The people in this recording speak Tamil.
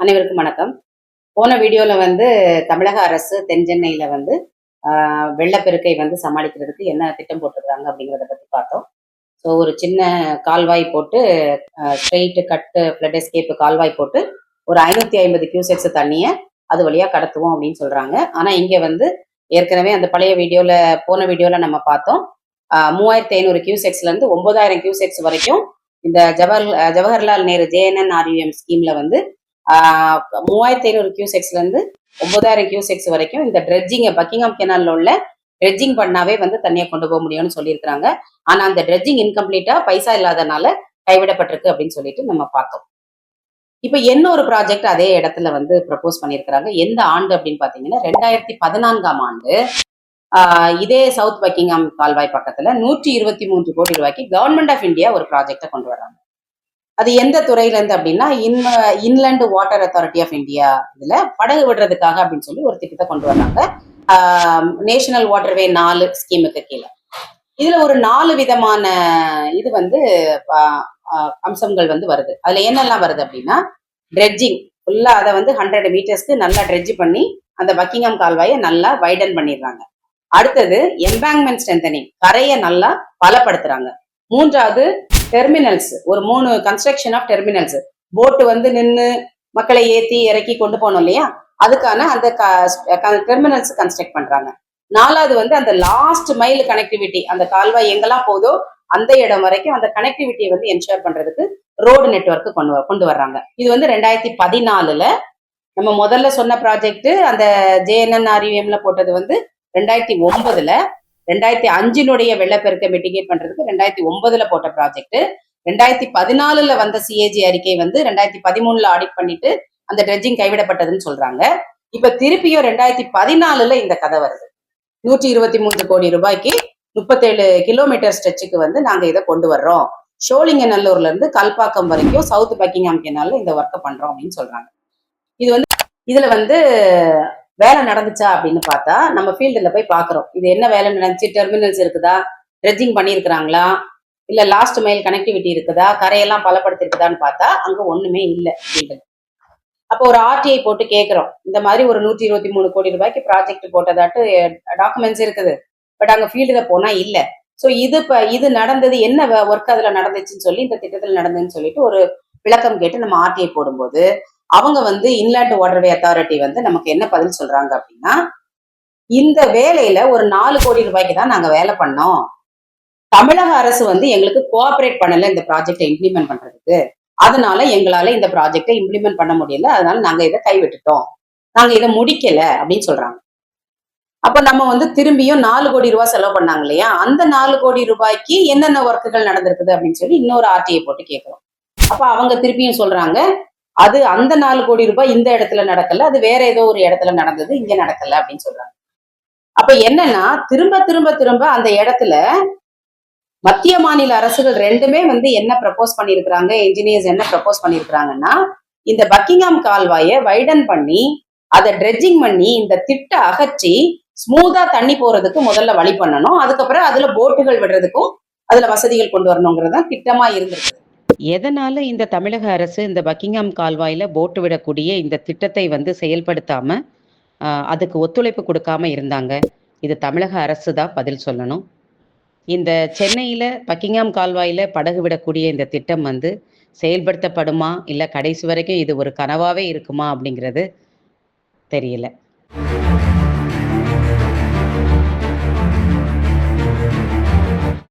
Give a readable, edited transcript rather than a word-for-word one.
அனைவருக்கும் வணக்கம். போன வீடியோல தமிழக அரசு தென் சென்னையில வெள்ளப்பெருக்கை சமாளிக்கிறதுக்கு என்ன திட்டம் போட்டிருக்காங்க அப்படிங்கிறத பத்தி பார்த்தோம். ஸோ ஒரு சின்ன கால்வாய் போட்டு ஸ்ட்ரெயிட் கட்டு ஃப்ளட் எஸ்கேப் கால்வாய் போட்டு ஒரு 550 கியூசெக்ஸ் தண்ணியை அது வழியா கடத்துவோம் அப்படின்னு சொல்றாங்க. ஆனா இங்க ஏற்கனவே அந்த பழைய போன வீடியோல நம்ம பார்த்தோம். 3500 கியூசெக்ஸ்ல இருந்து 9000 கியூசெக்ஸ் வரைக்கும் இந்த ஜவஹர்லால் நேரு JNNRUM ஸ்கீம்ல 3500 கியூசெக்ஸ்ல இருந்து 9000 கியூசெக்ஸ் வரைக்கும் இந்த ட்ரெட்ஜிங்கை பக்கிங்ஹாம் கெனால்ல உள்ள ட்ரெட்ஜிங் பண்ணாவே தண்ணியை கொண்டு போக முடியும்னு சொல்லியிருக்கிறாங்க. ஆனா அந்த ட்ரெட்ஜிங் இன்கம்ப்ளீட்டா பைசா இல்லாதனால கைவிடப்பட்டிருக்கு அப்படின்னு சொல்லிட்டு நம்ம பார்த்தோம். இப்ப என்ன ஒரு ப்ராஜெக்ட் அதே இடத்துல ப்ரப்போஸ் பண்ணியிருக்கிறாங்க. எந்த ஆண்டு அப்படின்னு பாத்தீங்கன்னா 2014ஆம் ஆண்டு இதே சவுத் பக்கிங்ஹாம் கால்வாய் பக்கத்துல 123 கோடி ரூபாய்க்கு கவர்மெண்ட் ஆஃப் இந்தியா ஒரு ப்ராஜெக்டை கொண்டு வர்றாங்க. அது எந்த துறையில இருந்து அப்படின்னா inland water authority of India இதுல படகு விடுறதுக்காக அப்படின்னு சொல்லி ஒரு திட்டத்தை கொண்டு வராங்க. நேஷனல் வாட்டர்வே 4 ஸ்கீமுக்கு கீழே. இதுல ஒரு 4 விதமான இது அம்சங்கள் வருது. அதுல என்னெல்லாம் வருது அப்படின்னா ட்ரெட்ஜிங் ஃபுல்லா அதை 100 மீட்டர்ஸ்க்கு நல்லா ட்ரெட்ஜ் பண்ணி அந்த பக்கிங்ஹாம் கால்வாயை நல்லா வைடன் பண்ணிடுறாங்க. அடுத்தது எம்பேங்க்மெண்ட் ஸ்ட்ரென்தனிங், கரையை நல்லா பலப்படுத்துறாங்க. மூன்றாவது டெர்மினல்ஸ், ஒரு 3 கன்ஸ்ட்ரக்ஷன் ஆஃப் டெர்மினல்ஸ், போட்டு நின்று மக்களை ஏற்றி இறக்கி கொண்டு போனோம் இல்லையா, அதுக்கான அந்த டெர்மினல்ஸ் கன்ஸ்ட்ரக்ட் பண்றாங்க. 4வது அந்த லாஸ்ட் மைல் கனெக்டிவிட்டி, அந்த கால்வாய் எங்கெல்லாம் போதோ அந்த இடம் வரைக்கும் அந்த கனெக்டிவிட்டியை என்ஷூர் பண்றதுக்கு ரோடு நெட்வொர்க் கொண்டு வர்றாங்க. இது 2014ல நம்ம முதல்ல சொன்ன ப்ராஜெக்ட் அந்த JNNRUMல போட்டது 2009ல, 2005 வெள்ளப்பெருக்கை மிட்டிகேட் பண்றதுக்கு 2009ல போட்ட ப்ராஜெக்ட். 2014ல வந்த CAG அறிக்கை 2013ல ஆடிட் பண்ணிட்டு அந்த ட்ரெட்ஜிங் கைவிடப்பட்டதுன்னு சொல்றாங்க. இப்ப திருப்பியும் 2014ல இந்த கதை வருது. 123 கோடி ரூபாய்க்கு 37 கிலோமீட்டர் ஸ்ட்ரெச்சுக்கு நாங்க இதை கொண்டு வர்றோம். ஷோலிங்கநல்லூர்ல இருந்து கல்பாக்கம் வரைக்கும் சவுத் பக்கிங்ஹாம் கெனால்ல இந்த ஒர்க்கை பண்றோம் அப்படின்னு சொல்றாங்க. இது இதுல வேலை நடந்துச்சா அப்படின்னு பார்த்தா நம்ம ஃபீல்டுல போய் பாக்குறோம். இது என்ன வேலை நடந்துச்சு, டெர்மினல்ஸ் இருக்குதா, ட்ரெட்ஜிங் பண்ணியிருக்கிறாங்களா, இல்ல லாஸ்ட் மைல் கனெக்டிவிட்டி இருக்குதா, கரையெல்லாம் பலப்படுத்தி இருக்குதான்னு பார்த்தா அங்க ஒண்ணுமே இல்லை ஃபீல்டுல. அப்போ ஒரு RTI போட்டு கேட்கிறோம், இந்த மாதிரி ஒரு 123 கோடி ரூபாய்க்கு ப்ராஜெக்ட் போட்டதாட்டு டாக்குமெண்ட்ஸ் இருக்குது, பட் அங்க ஃபீல்டுல போனா இல்லை. ஸோ இது நடந்தது, என்ன ஒர்க் அதுல நடந்துச்சுன்னு சொல்லி, இந்த திட்டத்தில் நடந்ததுன்னு சொல்லிட்டு ஒரு விளக்கம் கேட்டு நம்ம RTI போடும்போது அவங்க இன்லேண்ட் வாட்டர்வே அத்தாரிட்டி நமக்கு என்ன பதில் சொல்றாங்க அப்படின்னா, இந்த வேலையில ஒரு 4 கோடி ரூபாய்க்கு தான் நாங்க வேலை பண்ணோம். தமிழக அரசு எங்களுக்கு கோஆபரேட் பண்ணல இந்த ப்ராஜெக்டை இம்ப்ளிமெண்ட் பண்றதுக்கு, அதனால எங்களால இந்த ப்ராஜெக்டை இம்ப்ளிமெண்ட் பண்ண முடியல, அதனால நாங்க இதை கைவிட்டுட்டோம், நாங்க இதை முடிக்கல அப்படின்னு சொல்றாங்க. அப்ப நம்ம திரும்பியும் 4 கோடி ரூபாய் செலவு பண்ணாங்க இல்லையா, அந்த 4 கோடி ரூபாய்க்கு என்னென்ன ஒர்க்குகள் நடந்திருக்குது அப்படின்னு சொல்லி இன்னொரு RTI போட்டு கேட்கிறோம். அப்ப அவங்க திருப்பியும் சொல்றாங்க, அது அந்த 4 கோடி ரூபாய் இந்த இடத்துல நடக்கல, அது வேற ஏதோ ஒரு இடத்துல நடந்தது, இங்க நடக்கல அப்படின்னு சொல்றாங்க. அப்ப என்னன்னா திரும்ப திரும்ப திரும்ப அந்த இடத்துல மத்திய மாநில அரசுகள் ரெண்டுமே என்ன ப்ரப்போஸ் பண்ணிருக்கிறாங்க, என்ஜினியர்ஸ் என்ன ப்ரப்போஸ் பண்ணிருக்கிறாங்கன்னா, இந்த பக்கிங்ஹாம் கால்வாயை வைடன் பண்ணி அதை ட்ரெட்ஜிங் பண்ணி இந்த திட்ட அகற்றி ஸ்மூதா தண்ணி போறதுக்கு முதல்ல வழி பண்ணணும், அதுக்கப்புறம் அதுல போட்டுகள் விடுறதுக்கும் அதுல வசதிகள் கொண்டு வரணுங்கிறதான் திட்டமா இருந்திருக்கு. எதனால இந்த தமிழக அரசு இந்த பக்கிங்ஹாம் கால்வாயில போட்டு விடக்கூடிய இந்த திட்டத்தை செயல்படுத்தாம அதுக்கு ஒத்துழைப்பு கொடுக்காம இருந்தாங்க? இது தமிழக அரசு தான் பதில் சொல்லணும். இந்த சென்னையில பக்கிங்ஹாம் கால்வாயில படகு விடக்கூடிய இந்த திட்டம் செயல்படுத்தப்படுமா, இல்லை கடைசி வரைக்கும் இது ஒரு கனவாவே இருக்குமா அப்படிங்கிறது தெரியல.